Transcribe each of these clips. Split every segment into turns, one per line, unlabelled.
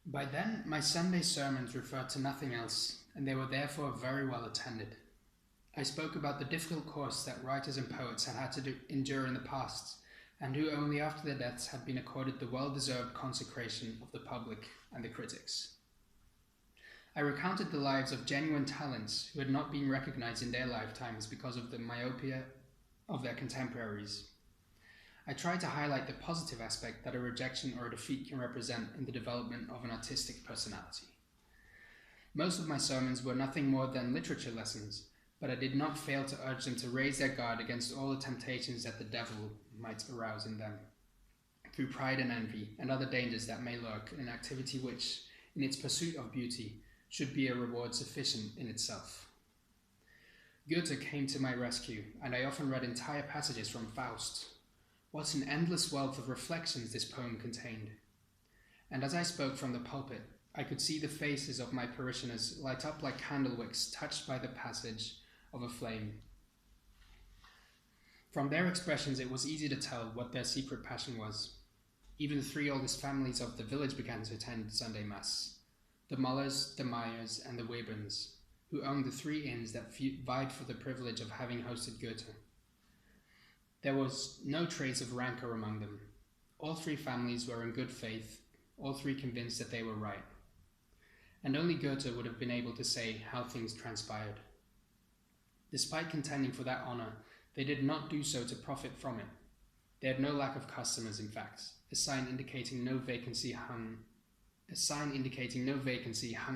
By then, my Sunday sermons referred to nothing else, and they were therefore very well attended. I spoke about the difficult course that writers and poets had to endure in the past, and who only after their deaths had been accorded the well-deserved consecration of the public and the critics. I recounted the lives of genuine talents who had not been recognized in their lifetimes because of the myopia of their contemporaries. I tried to highlight the positive aspect that a rejection or a defeat can represent in the development of an artistic personality. Most of my sermons were nothing more than literature lessons, but I did not fail to urge them to raise their guard against all the temptations that the devil might arouse in them, through pride and envy and other dangers that may lurk in an activity which, in its pursuit of beauty, should be a reward sufficient in itself. Goethe came to my rescue, and I often read entire passages from Faust. What an endless wealth of reflections this poem contained. And as I spoke from the pulpit, I could see the faces of my parishioners light up like candle wicks touched by the passage of a flame. From their expressions, it was easy to tell what their secret passion was. Even the three oldest families of the village began to attend Sunday Mass: the Mullers, the Meyers, and the Weberns, who owned the three inns that vied for the privilege of having hosted Goethe. There was no trace of rancor among them. All three families were in good faith, all three convinced that they were right. And only Goethe would have been able to say how things transpired. Despite contending for that honor, they did not do so to profit from it. They had no lack of customers, in fact, a sign indicating no vacancy hung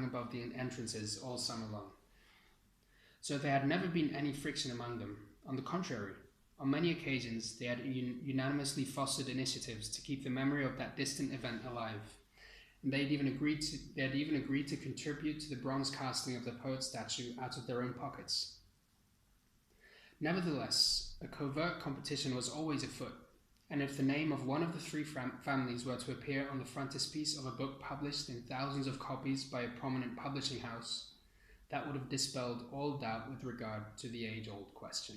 above the entrances all summer long. So there had never been any friction among them. On the contrary, on many occasions they had unanimously fostered initiatives to keep the memory of that distant event alive. And they had even agreed to contribute to the bronze casting of the poet's statue out of their own pockets. Nevertheless, a covert competition was always afoot, and if the name of one of the three families were to appear on the frontispiece of a book published in thousands of copies by a prominent publishing house, that would have dispelled all doubt with regard to the age-old question.